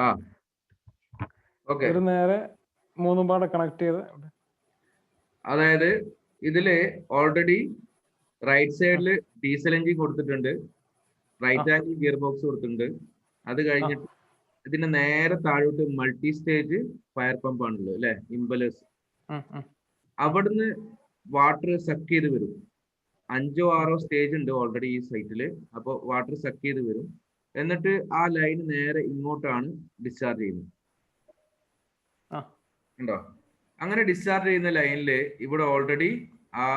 ആ ഓക്കെ. ഒരു നേരെ മൂന്നും പാടെ കണക്ട് ചെയ്ത് അതായത് ഇതില് ഓൾറെഡി റൈറ്റ് സൈഡിൽ ഡീസൽ എഞ്ചിൻ കൊടുത്തിട്ടുണ്ട്, റൈറ്റ് ആംഗിൾ ഗിയർ ബോക്സ് കൊടുത്തിട്ടുണ്ട്. അത് കഴിഞ്ഞിട്ട് ഇതിന്റെ നേരെ താഴോട്ട് മൾട്ടി സ്റ്റേജ് ഫയർ പമ്പ് ആണുള്ളത് അല്ലെ, ഇംബലേഴ്സ്. അവിടുന്ന് വാട്ടർ സക്ക് ചെയ്ത് വരും. 5 or 6 സ്റ്റേജ് ഉണ്ട് ഓൾറെഡി ഈ സൈറ്റിൽ. അപ്പോൾ വാട്ടർ സക്ക് ചെയ്ത് വരും. എന്നിട്ട് ആ ലൈൻ നേരെ ഇങ്ങോട്ടാണ് ഡിസ്ചാർജ് ചെയ്യുന്നത്. ഉണ്ടോ? അങ്ങനെ ഡിസ്ചാർജ് ചെയ്യുന്ന ലൈനിൽ ഇവിടെ ഓൾറെഡി ആ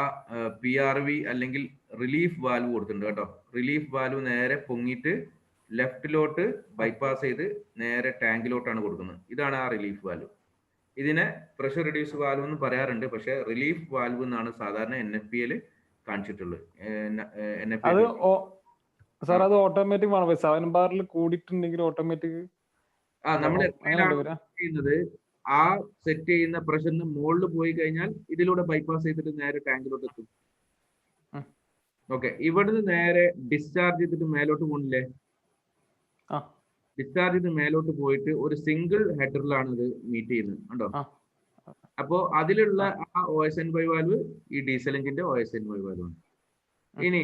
PRV അല്ലെങ്കിൽ റിലീഫ് വാൽവ് കൊടുത്തിട്ടുണ്ട് കേട്ടോ. റിലീഫ് വാൽവ് നേരെ പൊങ്ങിയിട്ട് ലെഫ്റ്റിലോട്ട് ബൈപ്പാസ് ചെയ്ത് നേരെ ടാങ്കിലോട്ടാണ് കൊടുക്കുന്നത്. ഇതാണ് ആ റിലീഫ് വാൽവ്. ഇതിനെ പ്രഷർ റിഡ്യൂസ് വാൽവ് എന്ന് പറയാറുണ്ട്, പക്ഷെ റിലീഫ് വാൽവ് എന്നാണ് സാധാരണ NFPയിൽ കാണിച്ചിട്ടുള്ളത്. സാർ അത് ഓട്ടോമാറ്റിക് ആണ്. 7 ബാറിൽ കൂടിയിട്ടുണ്ടെങ്കിൽ ഓട്ടോമാറ്റിക് നമ്മൾ ചെയ്യുന്നത് ആ സെറ്റ് ചെയ്യുന്ന പ്രഷറിന് മുകളിൽ പോയി കഴിഞ്ഞാൽ ഇതിലൂടെ ബൈപ്പാസ് ചെയ്തിട്ട് നേരെ ടാങ്കിലോട്ട് എത്തും. ഓക്കെ, ഇവിടുന്ന് നേരെ ഡിസ്ചാർജ് ചെയ്തിട്ട് മേലോട്ട് പോണില്ലേ? ഡിസ്ചാർജ് ചെയ്ത് മേലോട്ട് പോയിട്ട് ഒരു സിംഗിൾ ഹെഡറിലാണ് ഇത് മീറ്റ് ചെയ്യുന്നത്. കണ്ടോ? അപ്പോ അതിലുള്ള ആ OS-NY വാൽവ് ഈ ഡീസൽ എഞ്ചിന്റെ OS-NY വാൽവാണ്. ഇനി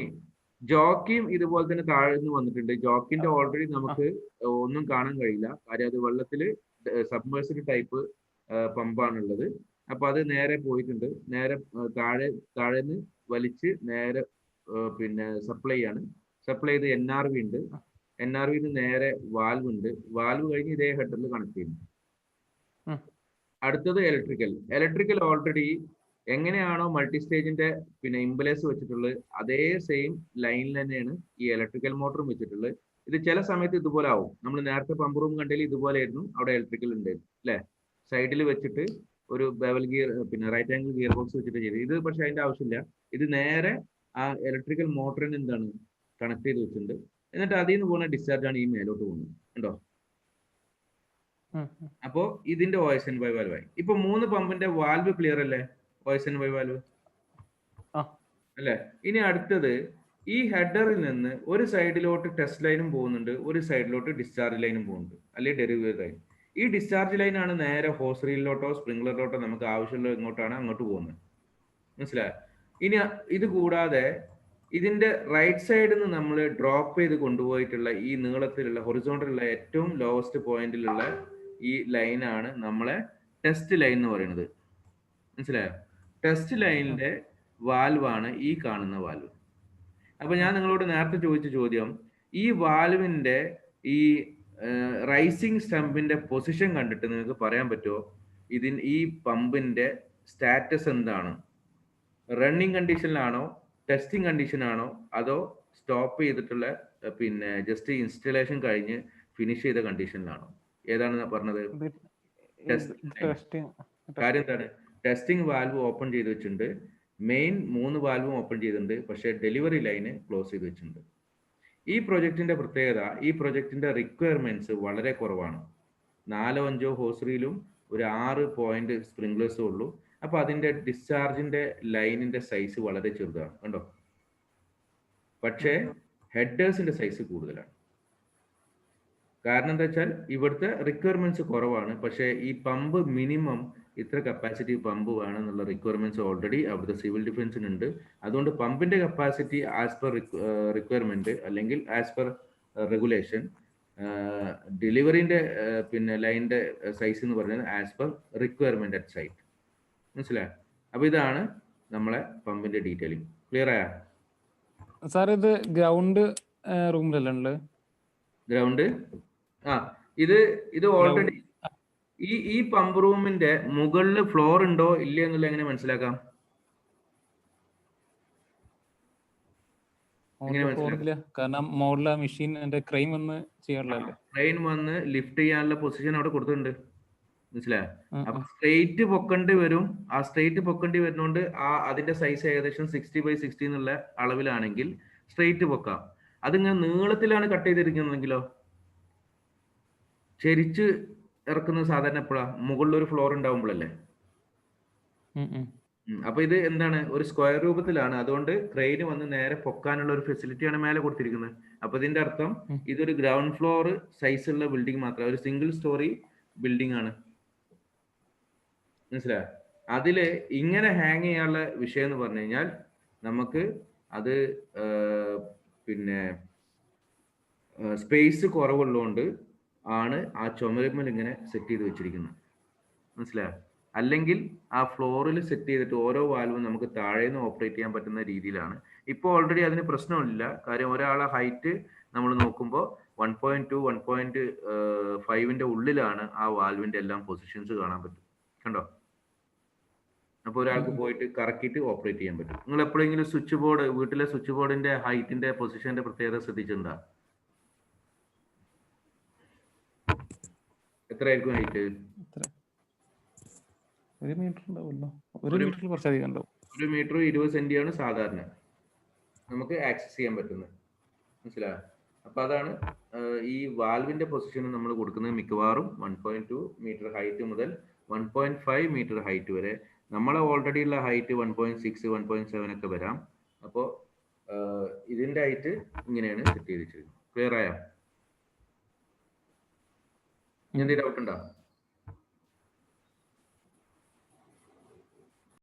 ജോക്കിയും ഇതുപോലെ തന്നെ താഴ്ന്നു വന്നിട്ടുണ്ട്. ജോക്കിന്റെ ഓൾറെഡി നമുക്ക് ഒന്നും കാണാൻ കഴിയില്ല, കാര്യം അത് വെള്ളത്തില് സബ്മേഴ്സ്ഡ് ടൈപ്പ് പമ്പാണുള്ളത്. അപ്പൊ അത് നേരെ പോയിട്ടുണ്ട്. നേരെ താഴേന്ന് വലിച്ച് നേരെ പിന്നെ സപ്ലൈ ആണ്. സപ്ലൈ ചെയ്ത് NRV ഉണ്ട്. NRVന്ന് നേരെ വാൽവ് ഉണ്ട്. വാൽവ് കഴിഞ്ഞ് ഇതേ ഹെഡറിൽ കണക്ട് ചെയ്യുന്നു. അടുത്തത് ഇലക്ട്രിക്കൽ ഓൾറെഡി എങ്ങനെയാണോ മൾട്ടി സ്റ്റേജിന്റെ പിന്നെ ഇംബലേഴ്സ് വെച്ചിട്ടുള്ളത് അതേ സെയിം ലൈനിൽ തന്നെയാണ് ഈ ഇലക്ട്രിക്കൽ മോട്ടറും വെച്ചിട്ടുള്ളത്. ഇത് ചില സമയത്ത് ഇതുപോലെ ആവും. നമ്മൾ നേരത്തെ പമ്പ് റൂം കണ്ടതിൽ ഇതുപോലെ ആയിരുന്നു, അവിടെ ഇലക്ട്രിക്കൽ ഉണ്ടായിരുന്നു അല്ലെ. സൈഡിൽ വെച്ചിട്ട് ഒരു ബെവൽ ഗിയർ പിന്നെ റൈറ്റ് ആംഗിൾ ഗിയർ ബോക്സ് വെച്ചിട്ട് ചെയ്ത്. ഇത് പക്ഷെ അതിന്റെ ആവശ്യമില്ല. ഇത് നേരെ ആ ഇലക്ട്രിക്കൽ മോട്ടറിന് എന്താണ് കണക്ട് ചെയ്ത് വെച്ചിട്ടുണ്ട്. എന്നിട്ട് അതിൽ നിന്ന് പോകുന്ന ഡിസ്ചാർജ് ആണ് ഈ മേലോട്ട് പോകുന്നത്. ഉണ്ടോ? അപ്പോ ഇതിന്റെ OS-NY വാൽവായി. ഇപ്പൊ 3 പമ്പിന്റെ വാൽവ് ക്ലിയർ അല്ലേ? OS-NY വാൽവ് അല്ലെ. ഇനി അടുത്തത് ഈ ഹെഡറിൽ നിന്ന് ഒരു സൈഡിലോട്ട് ടെസ്റ്റ് ലൈനും പോകുന്നുണ്ട്, ഒരു സൈഡിലോട്ട് ഡിസ്ചാർജ് ലൈനും പോകുന്നുണ്ട്, അല്ലെങ്കിൽ ഡെലിവറി ലൈൻ. ഈ ഡിസ്ചാർജ് ലൈനാണ് നേരെ ഹോസ് റീലിലോട്ടോ സ്പ്രിംഗ്ലറിലോട്ടോ നമുക്ക് ആവശ്യമുള്ള ഇങ്ങോട്ടാണ് അങ്ങോട്ട് പോകുന്നത്. മനസ്സിലായോ? ഇനി ഇത് കൂടാതെ ഇതിന്റെ റൈറ്റ് സൈഡിൽ നിന്ന് നമ്മൾ ഡ്രോപ്പ് ചെയ്ത് കൊണ്ടുപോയിട്ടുള്ള ഈ നീളത്തിലുള്ള ഹൊറിസോണ്ടലുള്ള ഏറ്റവും ലോവസ്റ്റ് പോയിന്റിലുള്ള ഈ ലൈനാണ് നമ്മളെ ടെസ്റ്റ് ലൈൻ എന്ന് പറയുന്നത്. മനസ്സിലായോ? ടെസ്റ്റ് ലൈനിന്റെ വാൽവാണ് ഈ കാണുന്ന വാൽവ്. അപ്പൊ ഞാൻ നിങ്ങളോട് നേരത്തെ ചോദിച്ച ചോദ്യം, ഈ വാൽവിന്റെ ഈ റൈസിംഗ് സ്റ്റമ്പിന്റെ പൊസിഷൻ കണ്ടിട്ട് നിങ്ങൾക്ക് പറയാൻ പറ്റുമോ ഈ പമ്പിന്റെ സ്റ്റാറ്റസ് എന്താണ്? റണ്ണിങ് കണ്ടീഷനിലാണോ, ടെസ്റ്റിംഗ് കണ്ടീഷനാണോ, അതോ സ്റ്റോപ്പ് ചെയ്തിട്ടുള്ള പിന്നെ ജസ്റ്റ് ഇൻസ്റ്റലേഷൻ കഴിഞ്ഞ് ഫിനിഷ് ചെയ്ത കണ്ടീഷനിലാണോ? ഏതാണ് പറഞ്ഞത്? കാര്യം എന്താണ്? ടെസ്റ്റിംഗ് വാൽവ് ഓപ്പൺ ചെയ്ത് വെച്ചിട്ടുണ്ട്, മെയിൻ 3 വാൽവും ഓപ്പൺ ചെയ്തിട്ടുണ്ട്, പക്ഷേ ഡെലിവറി ലൈന് ക്ലോസ് ചെയ്ത് വെച്ചിട്ടുണ്ട്. ഈ പ്രൊജക്ടിന്റെ പ്രത്യേകത, ഈ പ്രൊജക്ടിന്റെ റിക്വയർമെന്റ്സ് വളരെ കുറവാണ്. 4-5 ഹോസ് റീലും ഒരു 6 പോയിന്റ് സ്പ്രിംഗ്ലേഴ്സും ഉള്ളൂ. അപ്പൊ അതിന്റെ ഡിസ്ചാർജിന്റെ ലൈനിന്റെ സൈസ് വളരെ ചെറുതാണ്. കണ്ടോ? പക്ഷേ ഹെഡേഴ്സിന്റെ സൈസ് കൂടുതലാണ്. കാരണം എന്താ വെച്ചാൽ ഇവിടുത്തെ റിക്വയർമെന്റ്സ് കുറവാണ്, പക്ഷേ ഈ പമ്പ് മിനിമം ഇത്ര കപ്പാസിറ്റി പമ്പ് വേണം എന്നുള്ള റിക്വയർമെന്റ്സ് ഓൾറെഡി അവിടുത്തെ സിവിൽ ഡിഫൻസിനുണ്ട്. അതുകൊണ്ട് പമ്പിന്റെ കപ്പാസിറ്റി ആസ് പെർ റിക്വയർമെന്റ് അല്ലെങ്കിൽ ആസ് പെർ റെഗുലേഷൻ, ഡെലിവറിന്റെ പിന്നെ ലൈനിന്റെ സൈസ് എന്ന് പറയുന്നത് as per requirement at site. മനസ്സിലായോ? അപ്പൊ ഇതാണ് നമ്മളെ പമ്പിന്റെ ഡീറ്റെയിലിംഗ്. ക്ലിയർ ആയ സാർ? ഇത് ഗ്രൗണ്ട് റൂമിലല്ലേ? ഗ്രൗണ്ട് ഇത് ഓൾറെഡി ഈ പമ്പ് റൂമിന്റെ മുകളിൽ ഫ്ലോർ ഉണ്ടോ ഇല്ല എന്നുള്ള എങ്ങനെ മനസ്സിലാക്കാം? കാരണം മോഡൽ മെഷീൻ ക്രെയിൻ വന്ന് ചെയ്യാനുള്ളതല്ലേ. ക്രെയിൻ വന്ന് ലിഫ്റ്റ് ചെയ്യാനുള്ള പൊസിഷൻ അവിടെ കൊടുത്തിട്ടുണ്ട്. മനസ്സിലായോ? അപ്പൊ സ്ട്രെയിറ്റ് പൊക്കേണ്ടി വരും. ആ സ്ട്രെയിറ്റ് പൊക്കേണ്ടി വരുന്നോണ്ട് അതിന്റെ സൈസ് ഏകദേശം 60x60 എന്നുള്ള അളവിലാണെങ്കിൽ സ്ട്രെയിറ്റ് പൊക്കാം. അതിങ്ങനെ നീളത്തിലാണ് കട്ട് ചെയ്തിരിക്കുന്നതെങ്കിലോ ചെരിച്ച് ഇറക്കുന്നത് സാധാരണ എപ്പോഴാ? മുകളിൽ ഒരു ഫ്ലോർ ഉണ്ടാവുമ്പോഴല്ലേ. അപ്പൊ ഇത് എന്താണ്? ഒരു സ്ക്വയർ രൂപത്തിലാണ്. അതുകൊണ്ട് ക്രെയിന് വന്ന് നേരെ പൊക്കാനുള്ള ഒരു ഫെസിലിറ്റിയാണ് മേലെ കൊടുത്തിരിക്കുന്നത്. അപ്പൊ ഇതിന്റെ അർത്ഥം ഇതൊരു ഗ്രൗണ്ട് ഫ്ലോർ സൈസ് ഉള്ള ബിൽഡിംഗ് മാത്രം, ഒരു സിംഗിൾ സ്റ്റോറി ബിൽഡിംഗ് ആണ്. മനസ്സിലായോ? അതില് ഇങ്ങനെ ഹാങ് ചെയ്യാനുള്ള വിഷയം എന്ന് പറഞ്ഞു കഴിഞ്ഞാൽ നമുക്ക് അത് പിന്നെ സ്പേസ് കുറവുള്ളതുകൊണ്ട് ആണ് ആ ചുമരുമ്മൽ ഇങ്ങനെ സെറ്റ് ചെയ്ത് വെച്ചിരിക്കുന്നത്. മനസ്സിലായോ? അല്ലെങ്കിൽ ആ ഫ്ലോറിൽ സെറ്റ് ചെയ്തിട്ട് ഓരോ വാൽവും നമുക്ക് താഴേന്ന് ഓപ്പറേറ്റ് ചെയ്യാൻ പറ്റുന്ന രീതിയിലാണ്. ഇപ്പോൾ ഓൾറെഡി അതിന് പ്രശ്നമില്ല. കാര്യം ഒരാളെ ഹൈറ്റ് നമ്മൾ നോക്കുമ്പോൾ 1.2 1.5ന്റെ ഉള്ളിലാണ് ആ വാൽവിന്റെ എല്ലാം പൊസിഷൻസ് കാണാൻ പറ്റും. കണ്ടോ? അപ്പോൾ ഒരാൾക്ക് പോയിട്ട് കറക്കിയിട്ട് ഓപ്പറേറ്റ് ചെയ്യാൻ പറ്റും. നിങ്ങൾ എപ്പോഴെങ്കിലും സ്വിച്ച് ബോർഡ്, വീട്ടിലെ സ്വിച്ച് ബോർഡിന്റെ ഹൈറ്റിന്റെ പൊസിഷന്റെ പ്രത്യേകത ശ്രദ്ധിച്ചിട്ടുണ്ടോ? എത്രയായിരിക്കും ഹൈറ്റ്? 1 മീറ്റർ ഉണ്ടാവുമല്ലോ. 1 മീറ്ററിൽ കുറച്ചധികം ഉണ്ടാവും. 1 മീറ്റർ 20 സെന്റിയാണ് സാധാരണ നമുക്ക് ആക്സസ് ചെയ്യാൻ പറ്റുന്നത്. മനസ്സിലായോ? അപ്പൊ അതാണ് ഈ വാൽവിന്റെ പൊസിഷൻ നമ്മൾ കൊടുക്കുന്നത് മിക്കവാറും 1.2 മീറ്റർ ഹൈറ്റ് മുതൽ 1.5 മീറ്റർ ഹൈറ്റ് വരെ. നമ്മളെ ഓൾറെഡി ഉള്ള ഹൈറ്റ് 1.6 1.7 ഒക്കെ വരാം. അപ്പോൾ ഇതിന്റെ ഹൈറ്റ് ഇങ്ങനെയാണ് സെറ്റ് ചെയ്ത് വെച്ചിരിക്കുന്നത്. ക്ലിയർ ആയോ? എന്തെങ്കിലും ഡൗട്ട് ഉണ്ടോ?